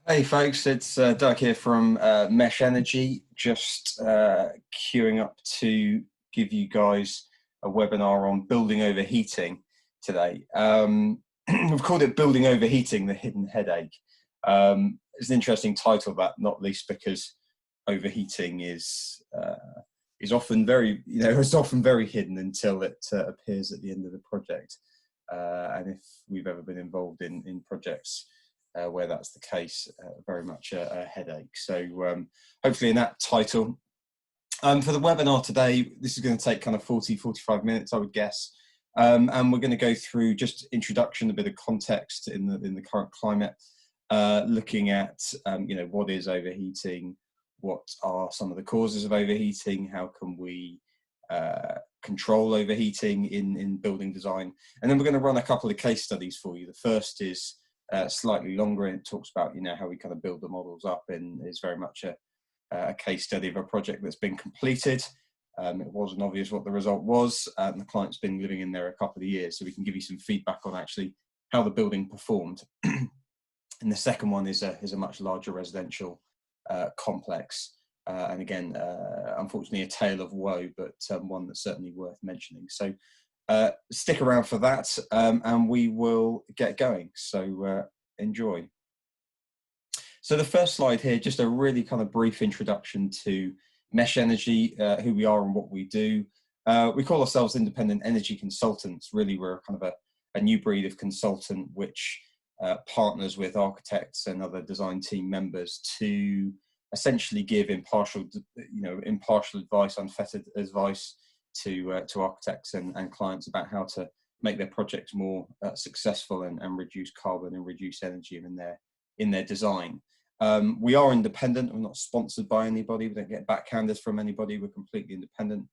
Hey folks, it's Doug here from Mesh Energy, just queuing up to give you guys a webinar on building overheating today. We've called it Building Overheating, the Hidden Headache. It's an interesting title, that not least because overheating is often very, it's often very hidden until it appears at the end of the project. And if we've ever been involved in projects where that's the case, very much a headache. So hopefully in that title. For the webinar today, this is going to take kind of 45 minutes, I would guess. And we're going to go through just introduction, a bit of context in the current climate, looking at, what is overheating, what are some of the causes of overheating, how can we control overheating in building design. And then we're going to run a couple of case studies for you. The first is slightly longer, and it talks about how we kind of build the models up, and is very much a case study of a project that's been completed. It wasn't obvious what the result was, and the client's been living in there a couple of years, so we can give you some feedback on actually how the building performed. And the second one is a much larger residential complex, and again, unfortunately a tale of woe, but one that's certainly worth mentioning. So stick around for that, and we will get going. So enjoy. So the first slide here, just a really kind of brief introduction to Mesh Energy, who we are and what we do. We call ourselves independent energy consultants. Really, we're kind of a new breed of consultant which partners with architects and other design team members to essentially give impartial advice, unfettered advice to architects and clients about how to make their projects more successful and reduce carbon and reduce energy in their design. We are independent. We're not sponsored by anybody. We don't get backhanders from anybody. We're completely independent.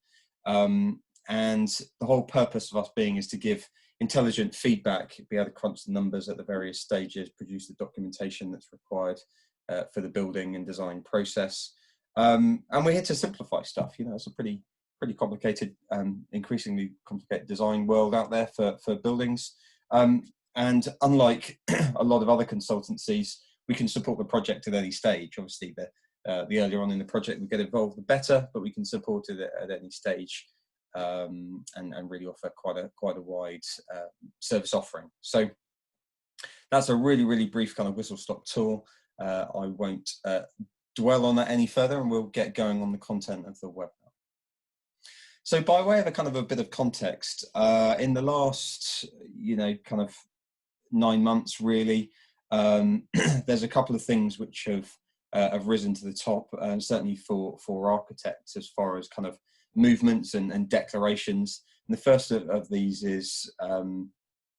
And the whole purpose of us being is to give intelligent feedback, be able to crunch the numbers at the various stages, produce the documentation that's required for the building and design process. And we're here to simplify stuff. It's a pretty complicated, increasingly complicated design world out there for buildings. And unlike a lot of other consultancies, we can support the project at any stage. Obviously, the earlier on in the project we get involved, the better, but we can support it at any stage, and really offer quite a wide service offering. So that's a really brief kind of whistle-stop tour. I won't dwell on that any further, and we'll get going on the content of the webinar. So by way of a bit of context, in the last, kind of 9 months, really, there's a couple of things which have risen to the top, certainly for architects, as far as kind of movements and declarations. And the first of these is kind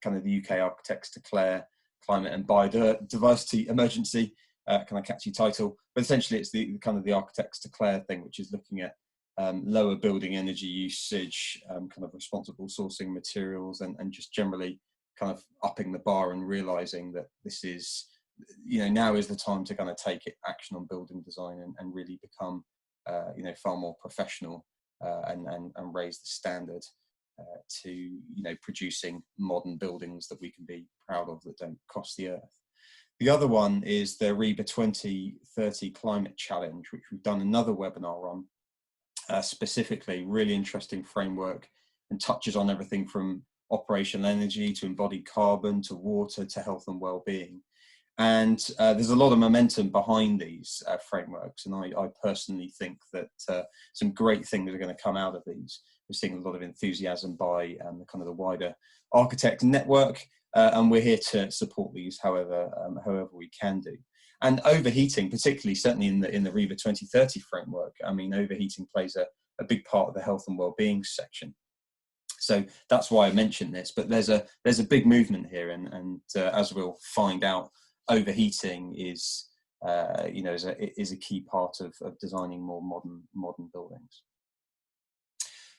of the UK Architects Declare Climate and Biodiversity Emergency. Kind of catchy title, but essentially it's the kind of the Architects Declare thing, which is looking at lower building energy usage, kind of responsible sourcing materials, and just generally kind of upping the bar and realizing that this is, now is the time to kind of take action on building design and really become, far more professional and raise the standard to, producing modern buildings that we can be proud of that don't cost the earth. The other one is the REBA 2030 Climate Challenge, which we've done another webinar on, specifically. Really interesting framework, and touches on everything from operational energy to embodied carbon to water to health and well-being. And there's a lot of momentum behind these frameworks, and I personally think that some great things are going to come out of these. We're seeing a lot of enthusiasm by the wider architect network, and we're here to support these however we can do. And overheating, particularly, certainly in the REBA 2030 framework, overheating plays a big part of the health and well-being section. So that's why I mentioned this. But there's a big movement here, and as we'll find out, overheating is a key part of designing more modern buildings.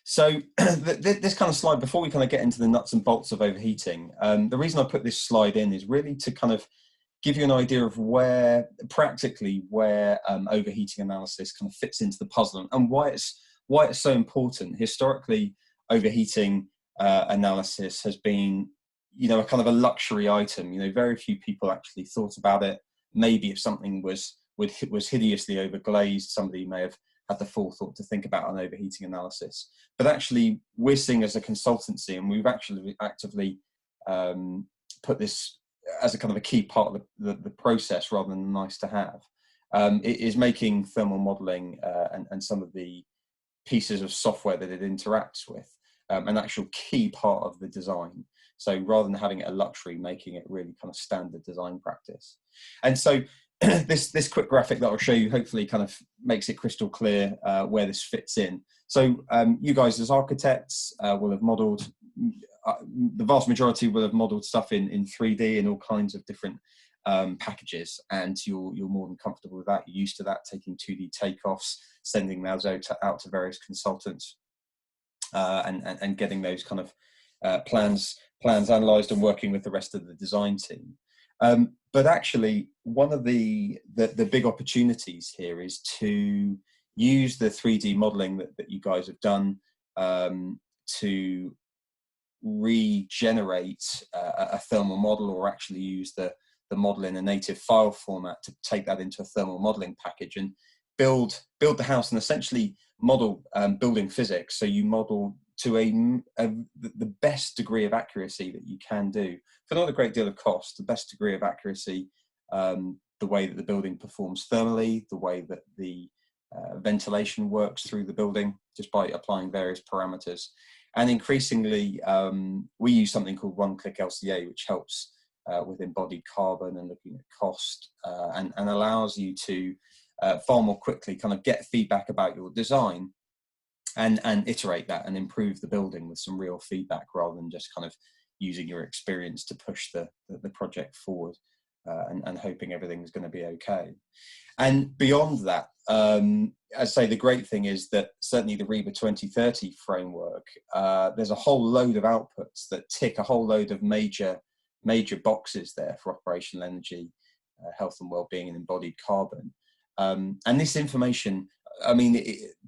So this kind of slide, before we kind of get into the nuts and bolts of overheating, the reason I put this slide in is really to kind of give you an idea of where overheating analysis kind of fits into the puzzle, and why it's so important. Historically, overheating analysis has been, a kind of a luxury item. Very few people actually thought about it. maybe if something was hideously overglazed, somebody may have had the forethought to think about an overheating analysis. But actually, we're seeing as a consultancy, and we've actually actively put this as a kind of a key part of the process rather than nice to have, it is making thermal modeling and some of the pieces of software that it interacts with an actual key part of the design. So rather than having it a luxury, making it really kind of standard design practice. And so this quick graphic that I'll show you hopefully kind of makes it crystal clear where this fits in. So you guys as architects will have modeled, the vast majority will have modeled stuff in 3D in all kinds of different packages, and you're more than comfortable with that. You're used to that, taking 2D takeoffs, sending those out to various consultants, and getting those kind of plans analysed and working with the rest of the design team. But actually, one of the big opportunities here is to use the 3D modelling that you guys have done to regenerate a thermal model, or actually use the model in a native file format to take that into a thermal modeling package and build the house and essentially model building physics. So you model to the best degree of accuracy that you can do for not a great deal of cost, the best degree of accuracy, the way that the building performs thermally, the way that the ventilation works through the building, just by applying various parameters. And increasingly, we use something called one-click LCA, which helps with embodied carbon and looking at cost, and allows you to far more quickly kind of get feedback about your design and iterate that and improve the building with some real feedback, rather than just kind of using your experience to push the project forward and hoping everything's going to be okay. And beyond that, as I say, the great thing is that certainly the REBA 2030 framework, there's a whole load of outputs that tick a whole load of major boxes there for operational energy, health and well-being, and embodied carbon. And this information, I mean,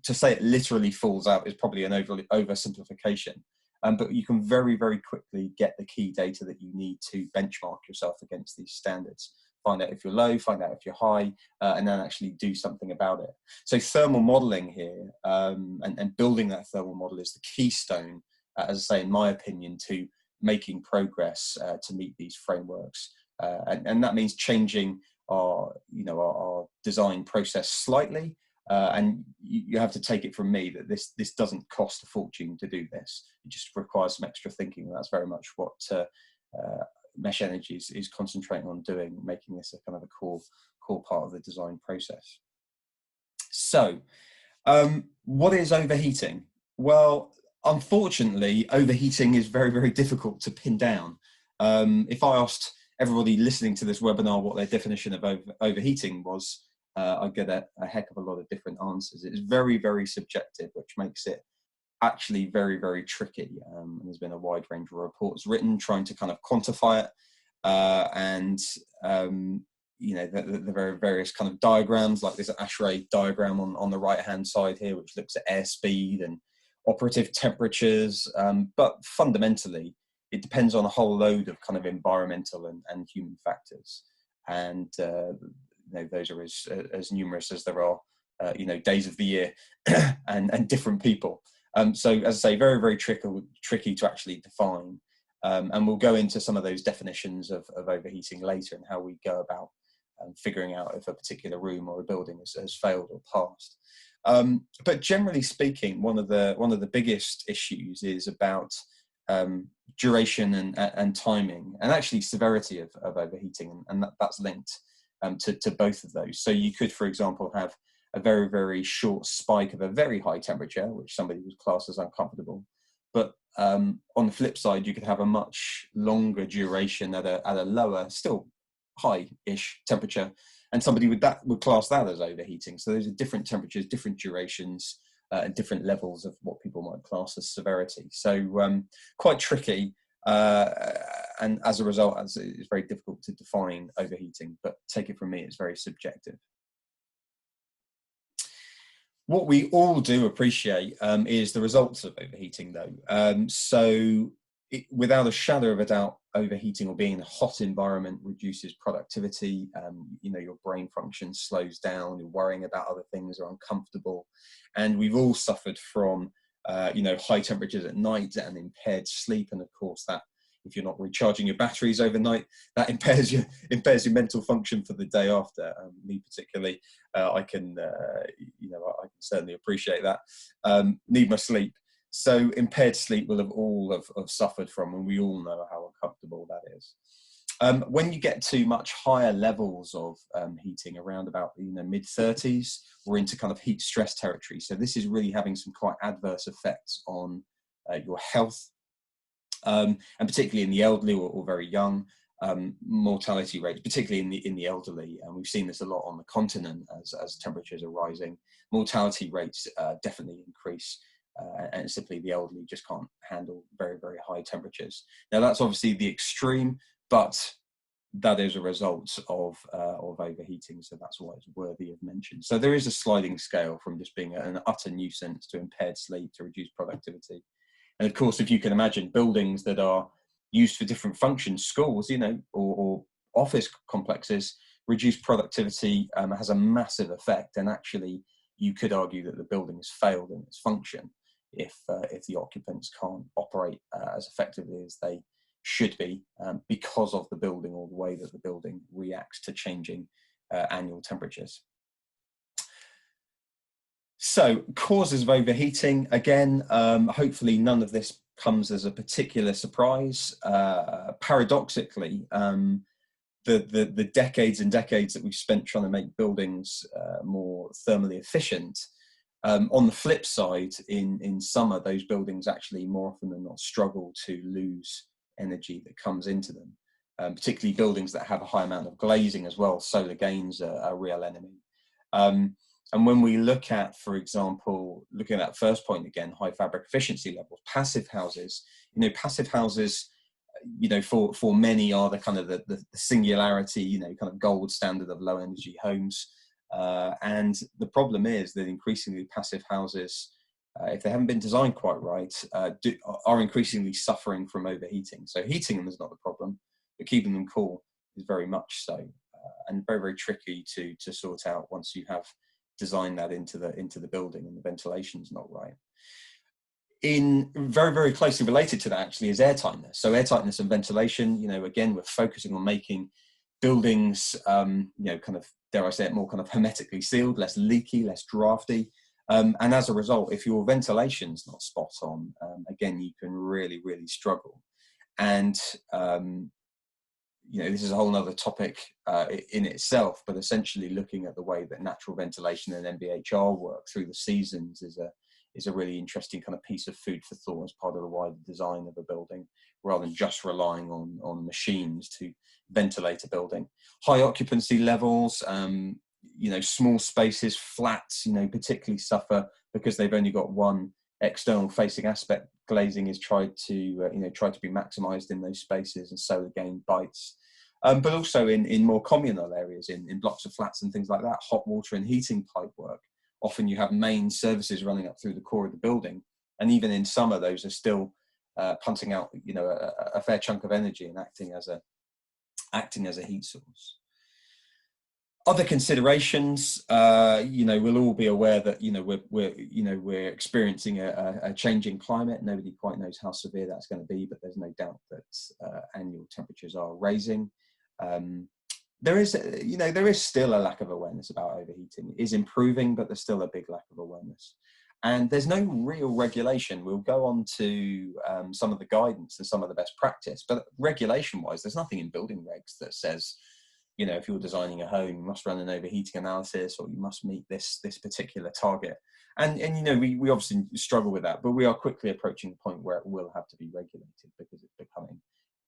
to say it literally falls out is probably an oversimplification. But you can very, very quickly get the key data that you need to benchmark yourself against these standards. Find out if you're low, find out if you're high, and then actually do something about it. So thermal modeling here, and building that thermal model, is the keystone, as I say, in my opinion, to making progress to meet these frameworks. And that means changing our design process slightly. And you have to take it from me that this doesn't cost a fortune to do this. It just requires some extra thinking, and that's very much what Mesh Energy is concentrating on doing, making this a kind of a core part of the design process. So, what is overheating? Well, unfortunately, overheating is very, very difficult to pin down. If I asked everybody listening to this webinar what their definition of overheating was, I get a heck of a lot of different answers. It is very, very subjective, which makes it actually very, very tricky. And there's been a wide range of reports written trying to kind of quantify it, and the very various kind of diagrams, like this ASHRAE diagram on the right hand side here, which looks at airspeed and operative temperatures, but fundamentally it depends on a whole load of kind of environmental and human factors, and those are as numerous as there are days of the year and different people. So as I say, very, very tricky to actually define, and we'll go into some of those definitions of overheating later, and how we go about figuring out if a particular room or a building has failed or passed. But generally speaking, one of the biggest issues is about duration and timing, and actually severity of overheating, and that's linked to both of those. So you could, for example, have a very, very short spike of a very high temperature, which somebody would class as uncomfortable. But on the flip side, you could have a much longer duration at a lower, still high-ish temperature, and somebody would class that as overheating. So those are different temperatures, different durations, and different levels of what people might class as severity. So quite tricky. And as a result, it's very difficult to define overheating, but take it from me, it's very subjective. What we all do appreciate is the results of overheating, though. So without a shadow of a doubt, overheating or being in a hot environment reduces productivity. Your brain function slows down, you're worrying about other things, are uncomfortable. And we've all suffered from, high temperatures at night and impaired sleep. And of course, that if you're not recharging your batteries overnight, that impairs your mental function for the day after. Me particularly, I can certainly appreciate that. Need my sleep. So impaired sleep will have suffered from, and we all know how uncomfortable that is. When you get to much higher levels of heating, around about mid-30s, we're into kind of heat stress territory. So this is really having some quite adverse effects on your health, and particularly in the elderly or very young. Mortality rates, particularly in the elderly, and we've seen this a lot on the continent as temperatures are rising. Mortality rates definitely increase. And simply the elderly just can't handle very, very high temperatures. Now that's obviously the extreme, but that is a result of overheating, so that's why it's worthy of mention. So there is a sliding scale from just being an utter nuisance to impaired sleep to reduced productivity. And of course, if you can imagine buildings that are used for different functions, schools, or office complexes, reduced productivity has a massive effect. And actually, you could argue that the building has failed in its function if the occupants can't operate as effectively as they should be because of the building or the way that the building reacts to changing annual temperatures. So, causes of overheating, again, hopefully none of this comes as a particular surprise. Paradoxically, the decades and decades that we've spent trying to make buildings more thermally efficient, on the flip side, in summer, those buildings actually more often than not struggle to lose energy that comes into them, particularly buildings that have a high amount of glazing as well. Solar gains are a real enemy. And when we look at, for example, looking at that first point again, high fabric efficiency levels, passive houses, for many are the kind of the singularity, kind of gold standard of low energy homes. And the problem is that increasingly passive houses, if they haven't been designed quite right, are increasingly suffering from overheating. So heating them is not the problem, but keeping them cool is very much so, and very, very tricky to sort out once you have designed that into the building and the ventilation's not right. In very, very closely related to that actually is airtightness. So airtightness and ventilation, again, we're focusing on making buildings, kind of, dare I say it, more kind of hermetically sealed, less leaky, less drafty. And as a result, if your ventilation's not spot on, again, you can really, really struggle. And, this is a whole other topic in itself, but essentially looking at the way that natural ventilation and MVHR work through the seasons is a really interesting kind of piece of food for thought as part of the wider design of a building, rather than just relying on machines to ventilate a building. High occupancy levels, small spaces, flats, particularly suffer because they've only got one external facing aspect. Glazing is tried to be maximized in those spaces, and solar gain bites. But also in more communal areas, in blocks of flats and things like that, hot water and heating pipe work. Often you have main services running up through the core of the building, and even in summer, those are still punting out, a fair chunk of energy and acting as a heat source. Other considerations, we'll all be aware that we're experiencing a changing climate. Nobody quite knows how severe that's going to be, but there's no doubt that annual temperatures are rising. There is still a lack of awareness about overheating. It is improving, but there's still a big lack of awareness. And there's no real regulation. We'll go on to some of the guidance and some of the best practice, but regulation-wise, there's nothing in building regs that says, if you're designing a home, you must run an overheating analysis or you must meet this particular target. And we obviously struggle with that, but we are quickly approaching the point where it will have to be regulated because it's becoming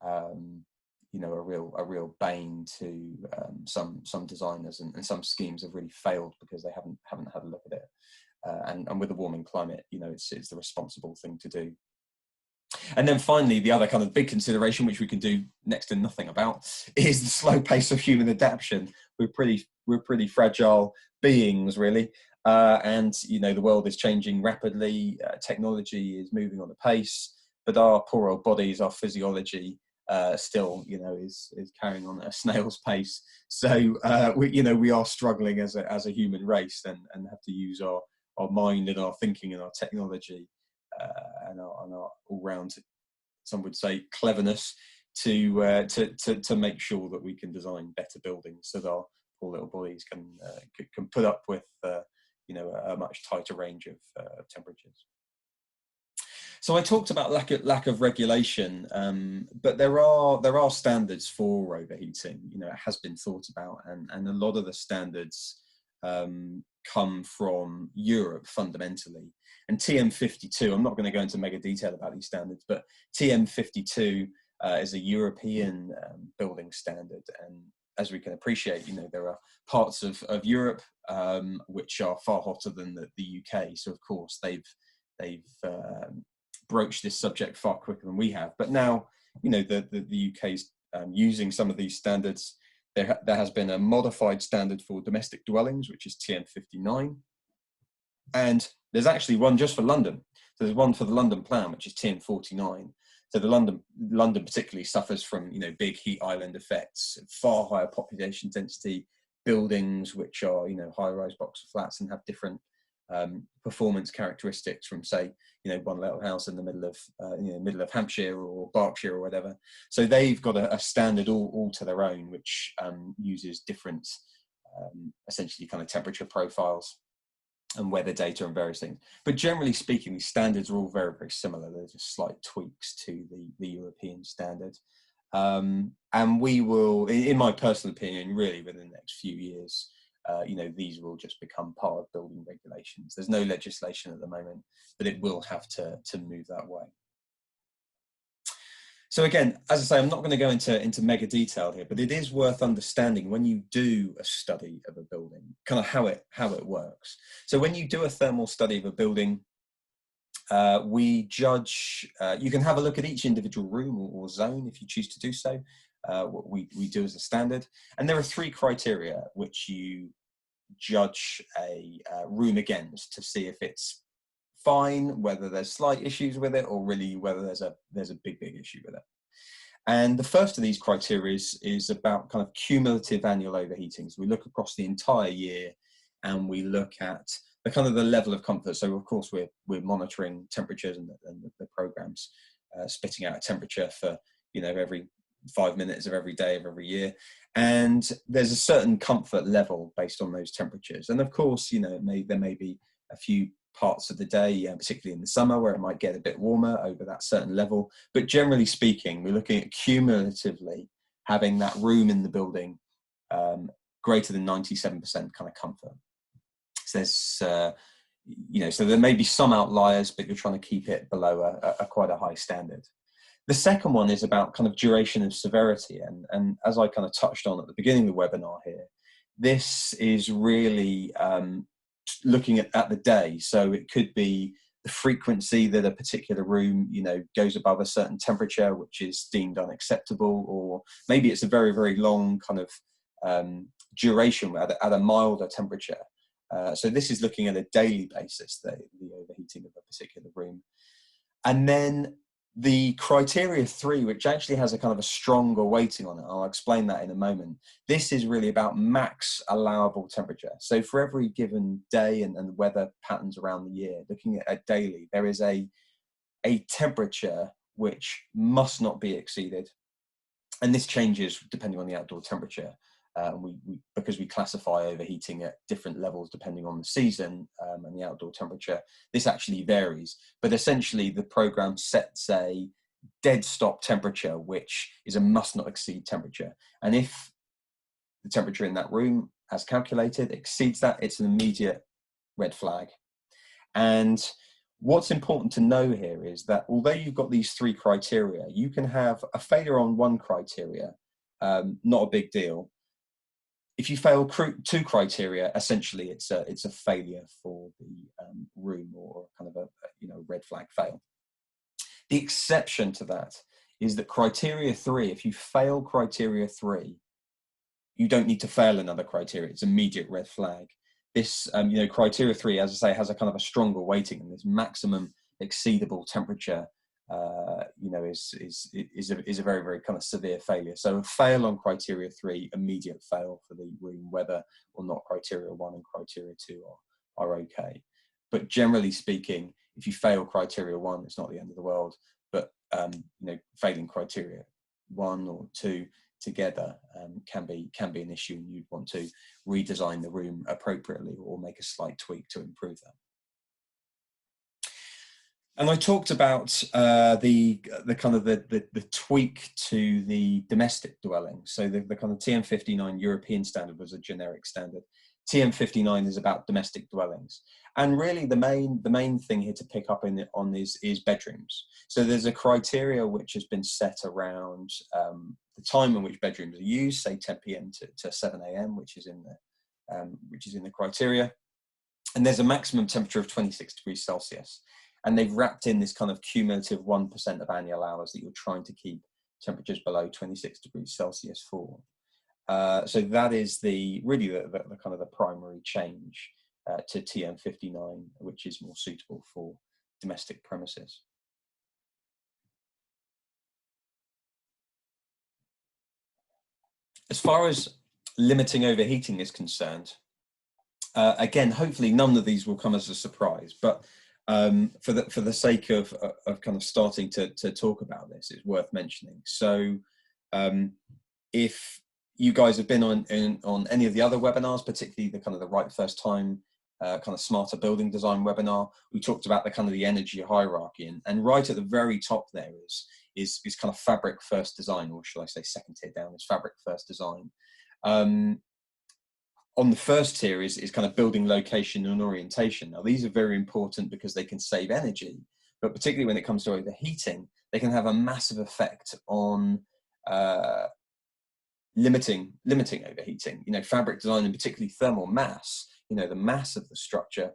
a real bane to some designers, and some schemes have really failed because they haven't had a look at it. And with a warming climate, it's the responsible thing to do. And then finally, the other kind of big consideration, which we can do next to nothing about, is the slow pace of human adaptation. We're pretty fragile beings, really. And the world is changing rapidly. Technology is moving on a pace, but our poor old bodies, our physiology, still, is carrying on at a snail's pace. So we are struggling as a human race, and have to use our mind and our thinking and our technology and our all-round, some would say, cleverness to make sure that we can design better buildings so that our poor little bodies can put up with a much tighter range of temperatures. So I talked about lack of regulation, but there are standards for overheating. It has been thought about, and a lot of the standards come from Europe fundamentally. And TM52, I'm not going to go into mega detail about these standards, but TM52 is a European building standard. And as we can appreciate, there are parts of Europe which are far hotter than the UK. So of course they've broached this subject far quicker than we have. But now, the UK's using some of these standards. There has been a modified standard for domestic dwellings, which is TM59. And there's actually one just for London. So there's one for the London plan, which is TM49. So the London particularly suffers from, big heat island effects, far higher population density, buildings which are, high-rise box of flats and have different performance characteristics from, say, one little house in the middle of Hampshire or Berkshire or whatever. So they've got a standard all to their own, which uses different, essentially, kind of temperature profiles and weather data and various things. But generally speaking, these standards are all very, very similar. There's just slight tweaks to the European standard. And we will, in my personal opinion, really within the next few years, these will just become part of building regulations. There's no legislation at the moment, but it will have to move that way. So again, as I say, I'm not going to go into mega detail here, but it is worth understanding when you do a study of a building, kind of how it works. So when you do a thermal study of a building, we judge, you can have a look at each individual room or zone if you choose to do so, what we do as a standard. And there are 3 criteria which you judge a room against to see if it's fine, whether there's slight issues with it, or really whether there's a big issue with it. And the first of these criteria is about kind of cumulative annual overheating. So we look across the entire year and we look at the kind of the level of comfort. So of course we're monitoring temperatures and the programs spitting out a temperature for every 5 minutes of every day of every year, and there's a certain comfort level based on those temperatures. And of course, there may be a few parts of the day, particularly in the summer, where it might get a bit warmer over that certain level. But generally speaking, we're looking at cumulatively having that room in the building greater than 97% kind of comfort. So there's so there may be some outliers, but you're trying to keep it below a quite a high standard. The second one is about kind of duration of severity. And as I kind of touched on at the beginning of the webinar here, this is really looking at the day. So it could be the frequency that a particular room, goes above a certain temperature, which is deemed unacceptable, or maybe it's a very, very long kind of duration at a milder temperature. So this is looking at a daily basis, the overheating of a particular room. And then the criteria 3, which actually has a kind of a stronger weighting on it, I'll explain that in a moment. This is really about max allowable temperature. So for every given day and weather patterns around the year, looking at daily, there is a temperature which must not be exceeded. And this changes depending on the outdoor temperature. Because we classify overheating at different levels depending on the season and the outdoor temperature, this actually varies. But essentially, the program sets a dead stop temperature, which is a must not exceed temperature. And if the temperature in that room, as calculated, exceeds that, it's an immediate red flag. And what's important to know here is that although you've got these 3 criteria, you can have a failure on one criteria, not a big deal. If you fail 2 criteria, essentially it's a failure for the room, or kind of a red flag fail. The exception to that is that criteria 3, if you fail criteria 3, you don't need to fail another criteria. It's immediate red flag. This criteria 3, as I say, has a kind of a stronger weighting, and this maximum exceedable temperature you know, is a very, very kind of severe failure. So a fail on criteria 3, immediate fail for the room, whether or not criteria 1 and criteria 2 are okay. But generally speaking, if you fail criteria 1, it's not the end of the world. But you know, failing criteria 1 or 2 together can be an issue, and you'd want to redesign the room appropriately or make a slight tweak to improve that. And I talked about the kind of the tweak to the domestic dwelling. So the kind of TM59 European standard was a generic standard. TM59 is about domestic dwellings, and really the main thing here to pick up on is bedrooms. So there's a criteria which has been set around the time in which bedrooms are used, say 10 p.m. to 7 a.m., which is in the criteria, and there's a maximum temperature of 26 degrees Celsius. And they've wrapped in this kind of cumulative 1% of annual hours that you're trying to keep temperatures below 26 degrees Celsius for. So that is really the kind of the primary change to TM59, which is more suitable for domestic premises. As far as limiting overheating is concerned, again, hopefully none of these will come as a surprise, but for the sake of kind of starting to talk about this, it's worth mentioning. So if you guys have been on any of the other webinars, particularly the kind of the right first time kind of smarter building design webinar, we talked about the kind of the energy hierarchy, and right at the very top there is kind of fabric first design, or should I say second tier down is fabric first design. On the first tier is kind of building location and orientation. Now, these are very important because they can save energy, but particularly when it comes to overheating, they can have a massive effect on limiting overheating. You know, fabric design, and particularly thermal mass, you know, the mass of the structure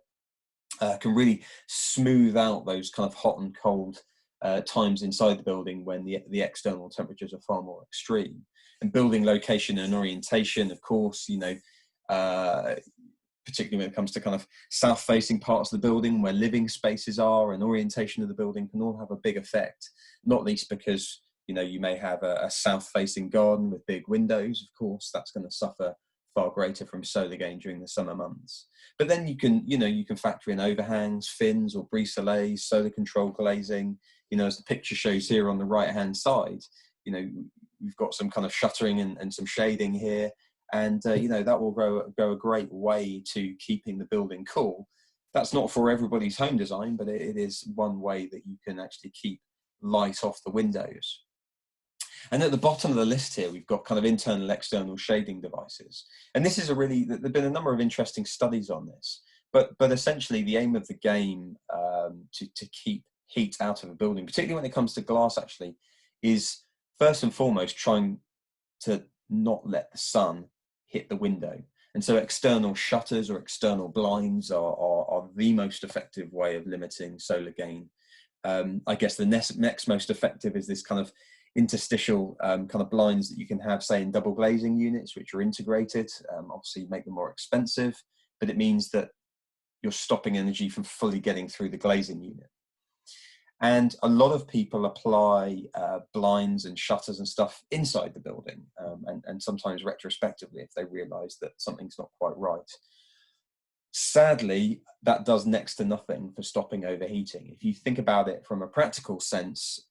can really smooth out those kind of hot and cold times inside the building when the external temperatures are far more extreme. And building location and orientation, of course, you know, particularly when it comes to kind of south-facing parts of the building where living spaces are, and orientation of the building can all have a big effect, not least because, you know, you may have a south-facing garden with big windows. Of course, that's going to suffer far greater from solar gain during the summer months. But then you can factor in overhangs, fins or brise-soleils, solar control glazing. You know, as the picture shows here on the right-hand side, you know, we've got some kind of shuttering and some shading here. And, you know, that will go a great way to keeping the building cool. That's not for everybody's home design, but it is one way that you can actually keep light off the windows. And at the bottom of the list here, we've got kind of internal, external shading devices. And this is there've been a number of interesting studies on this, but essentially the aim of the game to keep heat out of a building, particularly when it comes to glass actually, is first and foremost trying to not let the sun hit the window. And so external shutters or external blinds are the most effective way of limiting solar gain. I guess the next most effective is this kind of interstitial kind of blinds that you can have, say, in double glazing units, which are integrated. Obviously make them more expensive, but it means that you're stopping energy from fully getting through the glazing unit. And a lot of people apply blinds and shutters and stuff inside the building, and sometimes retrospectively if they realize that something's not quite right. Sadly, that does next to nothing for stopping overheating. If you think about it from a practical sense,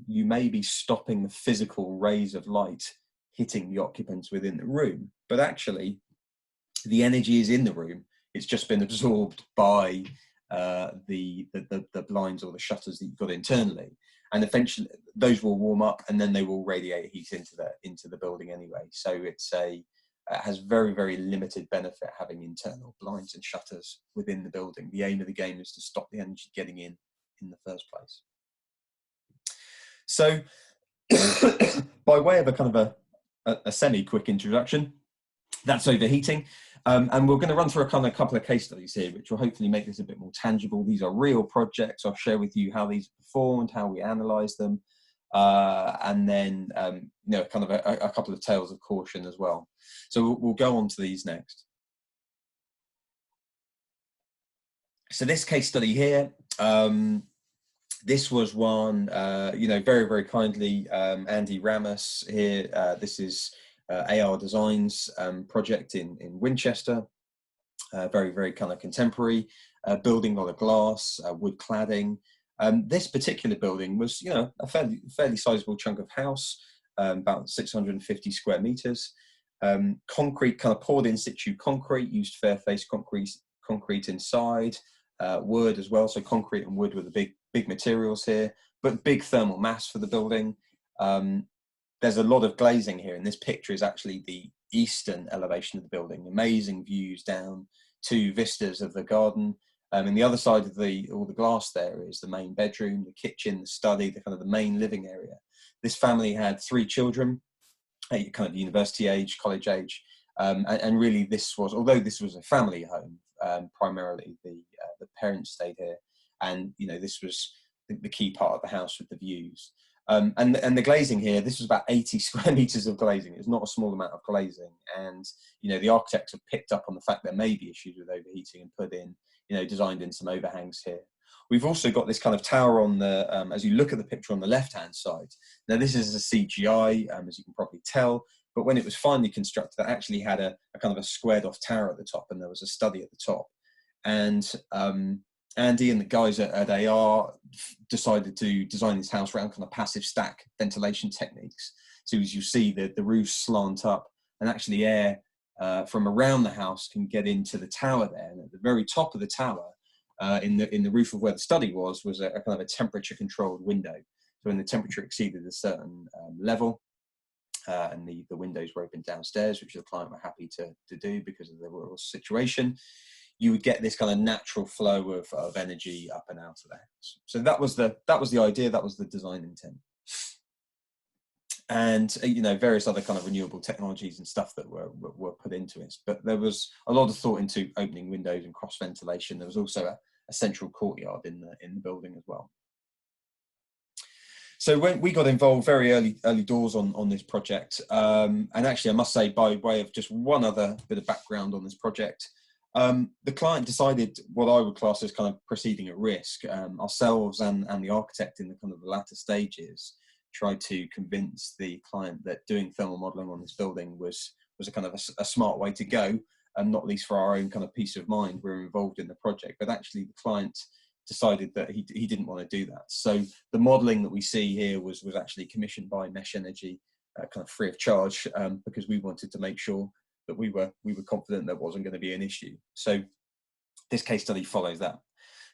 you may be stopping the physical rays of light hitting the occupants within the room, but actually the energy is in the room. It's just been absorbed by the blinds or the shutters that you've got internally, and eventually those will warm up and then they will radiate heat into the building anyway. So it has very, very limited benefit having internal blinds and shutters within the building. The aim of the game is to stop the energy getting in the first place. So by way of a kind of a semi-quick introduction, that's overheating. And we're going to run through a couple of case studies here, which will hopefully make this a bit more tangible. These are real projects. I'll share with you how these performed, how we analyze them, and then you know, kind of a couple of tales of caution as well. So we'll go on to these next. So this case study here This was one, you know, very, very kindly, Andy Ramos here. This is AR Designs project in Winchester. Very, very kind of contemporary building, a lot of glass, wood cladding. This particular building was, you know, a fairly sizable chunk of house, about 650 square meters. Concrete, kind of poured in situ concrete, used fair-face concrete inside, wood as well. So concrete and wood were the big materials here, but big thermal mass for the building. There's a lot of glazing here, and this picture is actually the eastern elevation of the building. Amazing views down to vistas of the garden. And the other side of all the glass there is the main bedroom, the kitchen, the study, the kind of the main living area. This family had 3 children, kind of university age, college age, and really this was, although this was a family home, primarily the parents stayed here, and you know this was the key part of the house with the views. And the glazing here, this was about 80 square meters of glazing. It's not a small amount of glazing, and you know the architects have picked up on the fact there may be issues with overheating and put in, you know, designed in some overhangs here. We've also got this kind of tower on the, as you look at the picture on the left-hand side. Now this is a CGI, as you can probably tell, but when it was finally constructed, it actually had a kind of a squared off tower at the top, and there was a study at the top. And Andy and the guys at AR decided to design this house around kind of passive stack ventilation techniques. So as you see, the roofs slant up, and actually air from around the house can get into the tower there. And at the very top of the tower, in the roof of where the study was a kind of a temperature controlled window. So when the temperature exceeded a certain level, and the windows were opened downstairs, which the client were happy to do because of the rural situation, you would get this kind of natural flow of energy up and out of the house. So that was the idea, that was the design intent. And you know, various other kind of renewable technologies and stuff that were put into it. But there was a lot of thought into opening windows and cross ventilation. There was also a central courtyard in the building as well. So when we got involved very early doors on this project, and actually I must say, by way of just one other bit of background on this project, the client decided what I would class as kind of proceeding at risk. Ourselves and the architect in the kind of the latter stages tried to convince the client that doing thermal modeling on this building was a kind of a smart way to go, and not least for our own kind of peace of mind. We're involved in the project, but actually the client decided that he didn't want to do that. So the modeling that we see here was actually commissioned by Mesh Energy, kind of free of charge, because we wanted to make sure that we were confident there wasn't going to be an issue. So this case study follows that.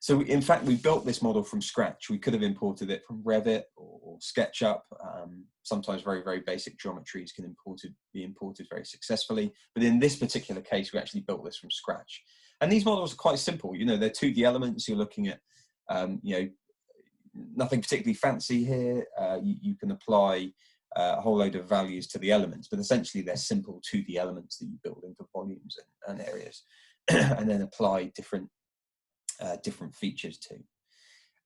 So in fact, we built this model from scratch. We could have imported it from Revit or SketchUp. Sometimes very, very basic geometries can be imported very successfully. But in this particular case, we actually built this from scratch. And these models are quite simple. You know, they're 2D elements. You're looking at, you know, nothing particularly fancy here. You can apply a whole load of values to the elements, but essentially they're simple 2D elements that you build into volumes and areas, and then apply different features to.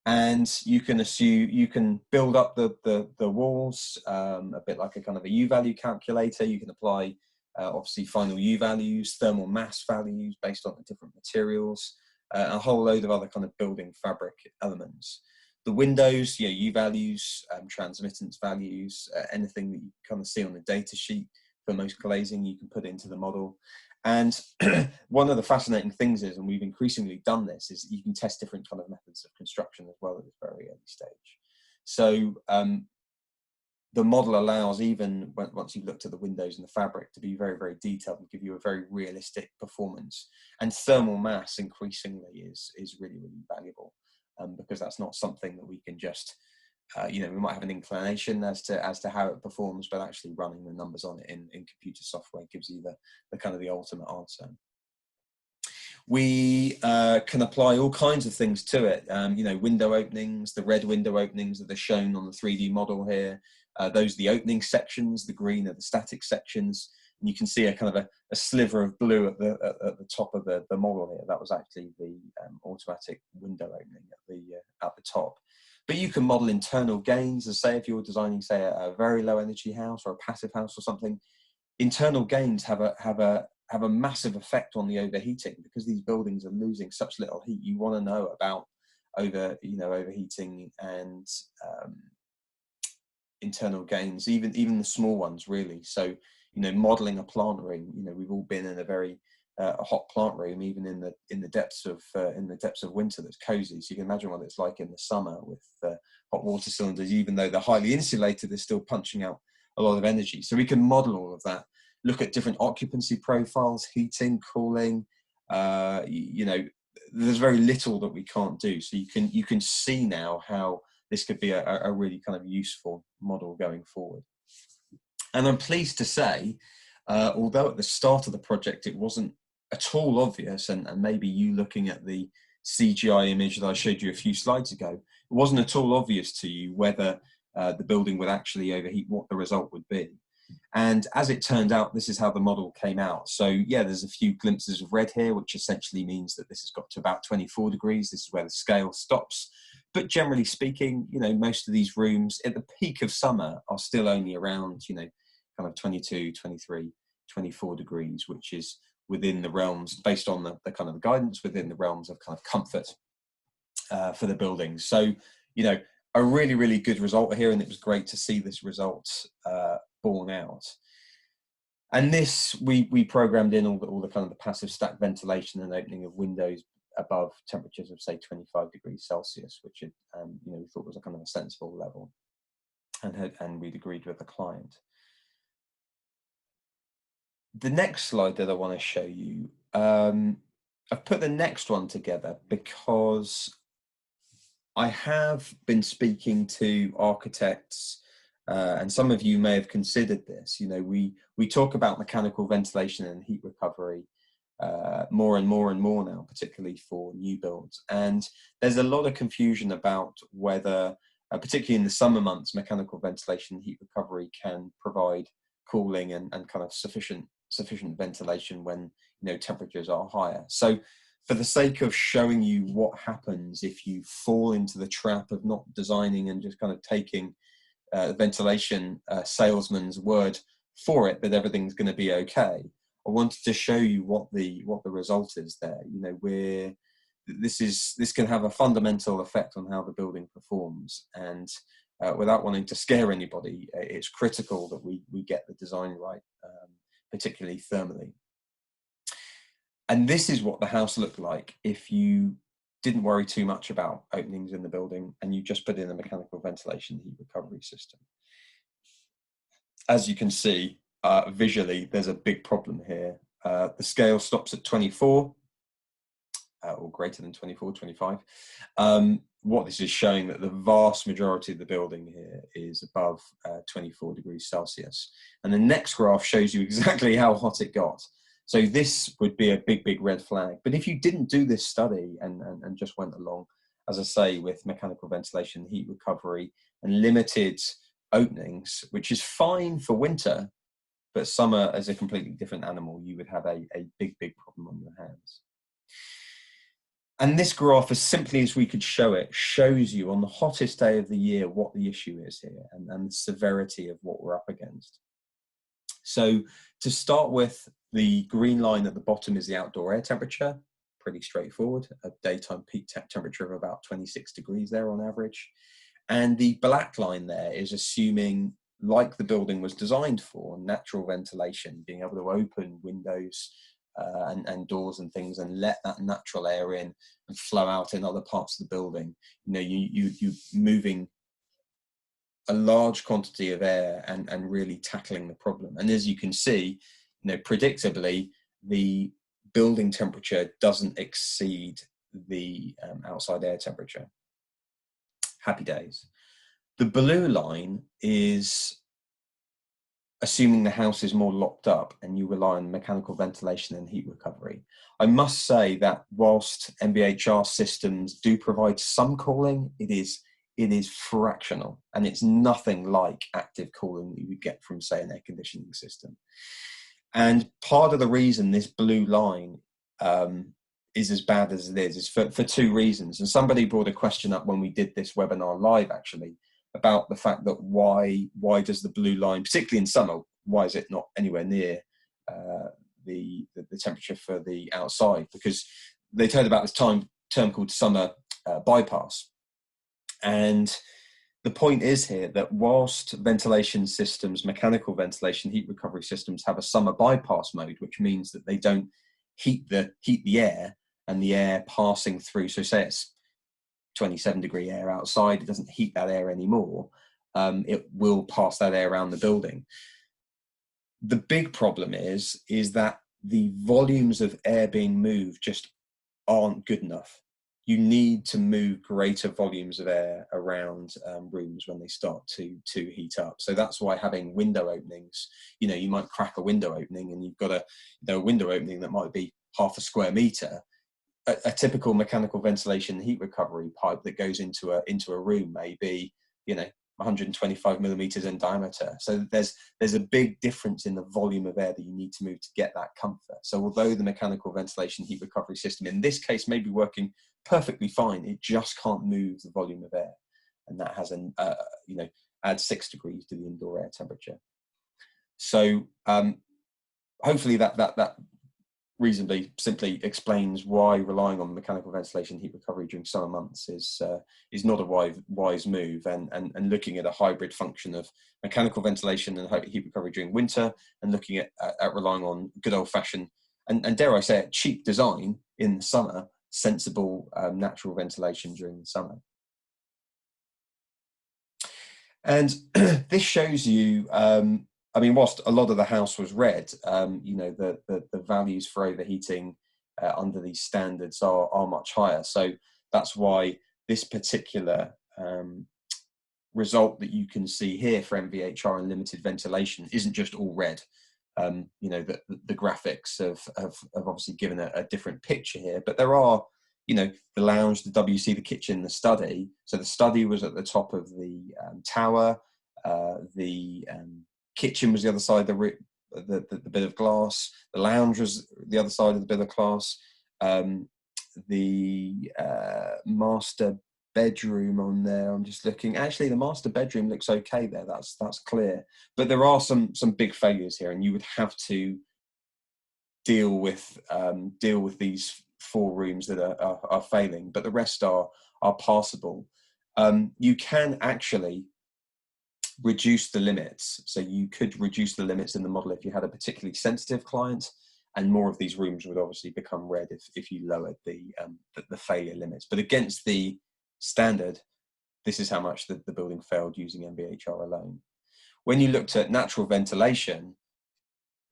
And you can build up the walls a bit like a kind of a U value calculator. You can apply obviously final U values, thermal mass values based on the different materials, a whole load of other kind of building fabric elements. The windows, yeah, U values, transmittance values, anything that you kind of see on the data sheet for most glazing, you can put into the model. And one of the fascinating things is, and we've increasingly done this, is you can test different kind of methods of construction as well at this very early stage. So the model allows, even once you've looked at the windows and the fabric, to be very, very detailed and give you a very realistic performance. And thermal mass increasingly is really, really valuable, because that's not something that we can just, you know, we might have an inclination as to how it performs, but actually running the numbers on it in computer software gives you the kind of the ultimate answer. We can apply all kinds of things to it. You know, window openings, the red window openings that are shown on the 3D model here. Those are the opening sections, the green are the static sections. And you can see a kind of a sliver of blue at the top of the model here. That was actually the automatic window opening at the top. But you can model internal gains, as say if you're designing, say, a very low energy house or a passive house or something. Internal gains have a massive effect on the overheating, because these buildings are losing such little heat. You want to know about overheating and internal gains, even the small ones, really. So, modeling a plant room, we've all been in a very a hot plant room, even in the depths of winter, that's cozy. So you can imagine what it's like in the summer with hot water cylinders. Even though they're highly insulated, they're still punching out a lot of energy. So we can model all of that, look at different occupancy profiles, heating, cooling. There's very little that we can't do. So you can see now how this could be a really kind of useful model going forward. And I'm pleased to say, although at the start of the project it wasn't at all obvious, and maybe you looking at the CGI image that I showed you a few slides ago, it wasn't at all obvious to you whether the building would actually overheat, what the result would be. And as it turned out, this is how the model came out. So yeah, there's a few glimpses of red here, which essentially means that this has got to about 24 degrees. This is where the scale stops. But generally speaking, most of these rooms at the peak of summer are still only around, kind of 22, 23, 24 degrees, which is within the realms, based on the kind of guidance, within the realms of kind of comfort for the buildings. So, a really, really good result here, and it was great to see this result borne out. And this, we programmed in all the kind of the passive stack ventilation and opening of windows above temperatures of, say, 25 degrees Celsius, which we thought was a kind of a sensible level, and we'd agreed with the client. The next slide that I want to show you, I've put the next one together because I have been speaking to architects, and some of you may have considered this. We talk about mechanical ventilation and heat recovery more and more and more now, particularly for new builds. And there's a lot of confusion about whether, particularly in the summer months, mechanical ventilation and heat recovery can provide cooling and kind of sufficient ventilation when temperatures are higher. So for the sake of showing you what happens if you fall into the trap of not designing and just kind of taking ventilation salesman's word for it that everything's going to be okay, I wanted to show you what the result is there. This can have a fundamental effect on how the building performs, and without wanting to scare anybody, it's critical that we get the design right, particularly thermally. And this is what the house looked like if you didn't worry too much about openings in the building and you just put in a mechanical ventilation heat recovery system. As you can see, visually, there's a big problem here. The scale stops at 24, or greater than 24, 25. What this is showing that the vast majority of the building here is above 24 degrees Celsius. And the next graph shows you exactly how hot it got. So this would be a big, big red flag. But if you didn't do this study and just went along, as I say, with mechanical ventilation, heat recovery, and limited openings, which is fine for winter, but summer is a completely different animal, you would have a big, big problem on your hands. And this graph, as simply as we could show it, shows you on the hottest day of the year what the issue is here and the severity of what we're up against. So to start with, the green line at the bottom is the outdoor air temperature, pretty straightforward, a daytime peak temperature of about 26 degrees there on average. And the black line there is assuming, like the building was designed for, natural ventilation, being able to open windows and doors and things and let that natural air in and flow out in other parts of the building. You're moving a large quantity of air and really tackling the problem. And as you can see, predictably, the building temperature doesn't exceed the outside air temperature. Happy days. The blue line is assuming the house is more locked up and you rely on mechanical ventilation and heat recovery. I must say that whilst MVHR systems do provide some cooling, it is fractional, and it's nothing like active cooling that you would get from, say, an air conditioning system. And part of the reason this blue line is as bad as it is for two reasons. And somebody brought a question up when we did this webinar live, actually, about the fact that why does the blue line, particularly in summer, why is it not anywhere near the temperature for the outside? Because they'd heard about this term called summer bypass. And the point is here that whilst ventilation systems, mechanical ventilation, heat recovery systems have a summer bypass mode, which means that they don't heat the air, and the air passing through. So say it's 27-degree air outside, it doesn't heat that air anymore. It will pass that air around the building. The big problem is that the volumes of air being moved just aren't good enough. You need to move greater volumes of air around rooms when they start to heat up. So that's why having window openings, you might crack a window opening and you've got a window opening that might be half a square meter. A typical mechanical ventilation heat recovery pipe that goes into a room may be 125 millimeters in diameter. So there's a big difference in the volume of air that you need to move to get that comfort. So although the mechanical ventilation heat recovery system in this case may be working perfectly fine, it just can't move the volume of air, and that has adds 6 degrees to the indoor air temperature. So hopefully that reasonably simply explains why relying on mechanical ventilation heat recovery during summer months is not a wise move, and looking at a hybrid function of mechanical ventilation and heat recovery during winter, and looking at relying on good old-fashioned and dare I say it, cheap design in the summer, sensible natural ventilation during the summer. And this shows you whilst a lot of the house was red, the values for overheating under these standards are much higher. So that's why this particular result that you can see here for MVHR and limited ventilation isn't just all red. The graphics have obviously given a different picture here, but there are, the lounge, the WC, the kitchen, the study. So the study was at the top of the tower, the kitchen was the other side of the bit of glass. The lounge was the other side of the bit of glass. The master bedroom on there, I'm just looking. Actually, the master bedroom looks okay there. That's clear. But there are some big failures here, and you would have to deal with these 4 rooms that are failing. But the rest are passable. You can actually reduce the limits. So you could reduce the limits in the model if you had a particularly sensitive client, and more of these rooms would obviously become red if you lowered the failure limits. But against the standard, this is how much the building failed using MVHR alone. When you looked at natural ventilation,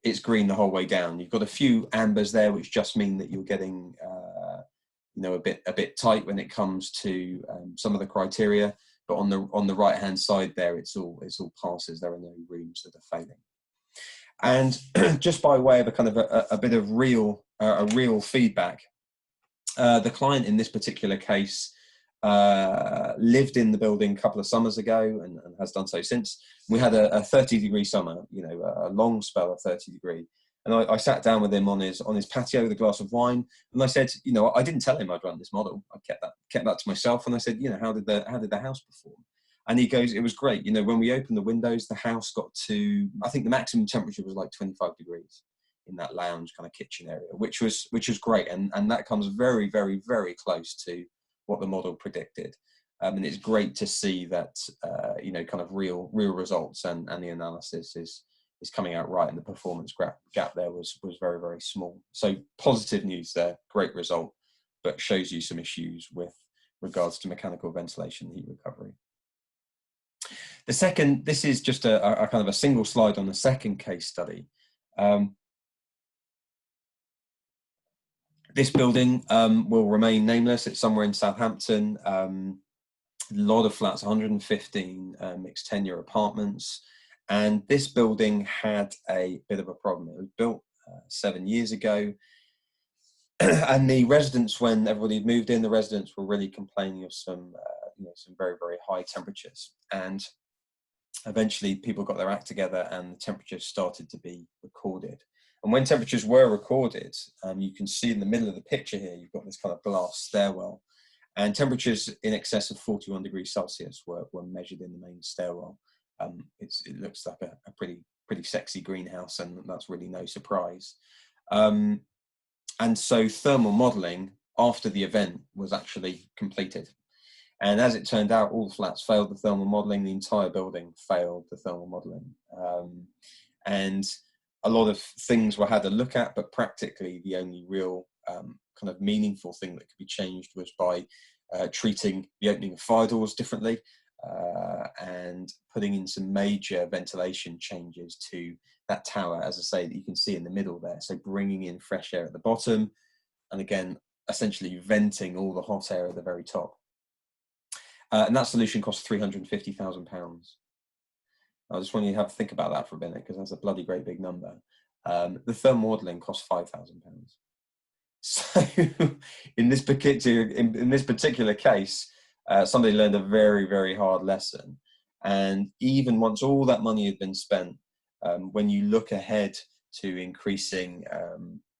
it's green the whole way down. You've got a few ambers there, which just mean that you're getting a bit tight when it comes to some of the criteria. But on the right hand side there, it's all passes. There are no rooms that are failing. And just by way of a kind of a bit of real feedback, the client in this particular case lived in the building a couple of summers ago and has done so since. We had a 30-degree summer, a long spell of 30-degree. And I sat down with him on his patio with a glass of wine, and I said, I didn't tell him I'd run this model. I kept that to myself, and I said, how did the house perform? And he goes, it was great. When we opened the windows, the house got to, I think the maximum temperature was like 25 degrees in that lounge kind of kitchen area, which was great, and that comes very, very, very close to what the model predicted. And it's great to see that kind of real results, and the analysis is coming out right, and the performance gap there was very, very small. So positive news there, great result, but shows you some issues with regards to mechanical ventilation heat recovery. The second, this is just a kind of a single slide on the second case study. This building will remain nameless. It's somewhere in Southampton. A lot of flats, 115 mixed tenure apartments. And this building had a bit of a problem. It was built 7 years ago. And the residents, when everybody had moved in, the residents were really complaining of some very, very high temperatures. And eventually people got their act together and the temperatures started to be recorded. And when temperatures were recorded, you can see in the middle of the picture here, you've got this kind of glass stairwell, and temperatures in excess of 41 degrees Celsius were measured in the main stairwell. It looks like a pretty sexy greenhouse, and that's really no surprise. And so thermal modeling after the event was actually completed. And as it turned out, all the flats failed the thermal modelling. The entire building failed the thermal modelling. And a lot of things were had a look at, but practically the only real kind of meaningful thing that could be changed was by treating the opening of fire doors differently and putting in some major ventilation changes to that tower, as I say, that you can see in the middle there. So bringing in fresh air at the bottom, and again, essentially venting all the hot air at the very top. And that solution cost £350,000. I just want you to have a think about that for a minute, because that's a bloody great big number. The thermal modelling cost £5,000. So in this particular case, somebody learned a very, very hard lesson. And even once all that money had been spent, when you look ahead to increasing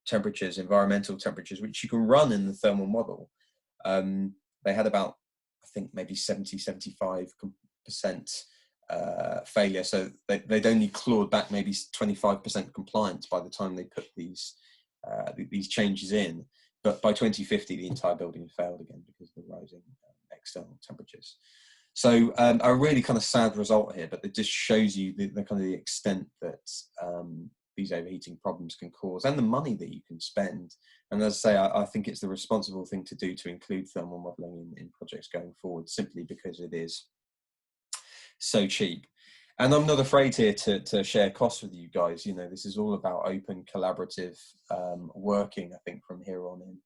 temperatures, environmental temperatures, which you can run in the thermal model, they had about, I think, maybe 75% failure. So they'd only clawed back maybe 25% compliance by the time they put these changes in. But by 2050, the entire building failed again because of the rising external temperatures. So a really kind of sad result here, but it just shows you the kind of the extent that these overheating problems can cause, and the money that you can spend. And as I say, I think it's the responsible thing to do to include thermal modelling in projects going forward, simply because it is so cheap. And I'm not afraid here to share costs with you guys. You know, this is all about open, collaborative working, I think, from here on in.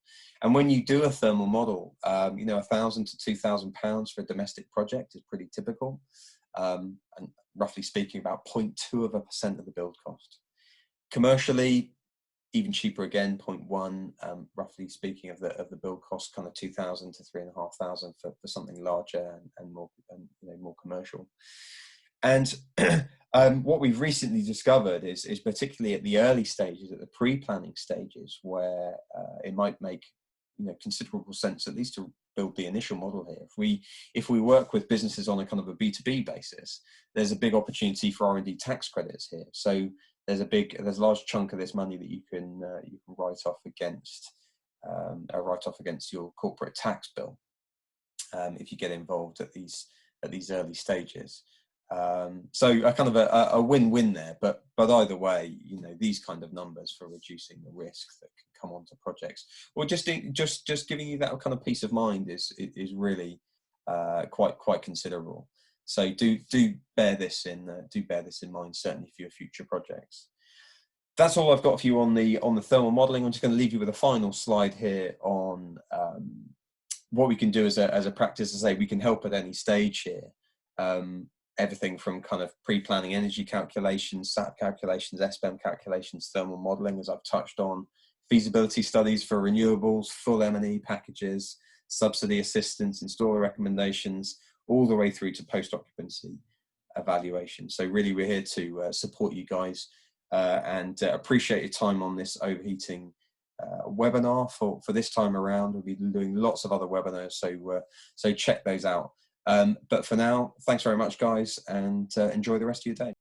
And when you do a thermal model, you know, £1,000 to £2,000 for a domestic project is pretty typical. And roughly speaking, about 0.2% of the build cost. Commercially, even cheaper again, 0.1, roughly speaking, of the build cost, kind of 2,000 to 3,500 for something larger and more, you know, more commercial. And what we've recently discovered is particularly at the early stages, at the pre-planning stages, where it might make, you know, considerable sense at least to build the initial model here. If we work with businesses on a kind of a B2B basis, there's a big opportunity for R&D tax credits here. So there's a large chunk of this money that you can write off against your corporate tax bill if you get involved at these early stages. So a kind of a win-win there, but either way, you know, these kind of numbers for reducing the risk that can come onto projects, or just giving you that kind of peace of mind is really quite considerable. So do bear this in mind, certainly for your future projects. That's all I've got for you on the thermal modelling. I'm just going to leave you with a final slide here on what we can do as a practice. To say we can help at any stage here. Everything from kind of pre-planning energy calculations, SAP calculations, SPEM calculations, thermal modelling, as I've touched on, feasibility studies for renewables, full M&E packages, subsidy assistance, installer recommendations, all the way through to post-occupancy evaluation. So really, we're here to support you guys and appreciate your time on this overheating webinar for this time around. We'll be doing lots of other webinars, so check those out. But for now, thanks very much, guys, and enjoy the rest of your day.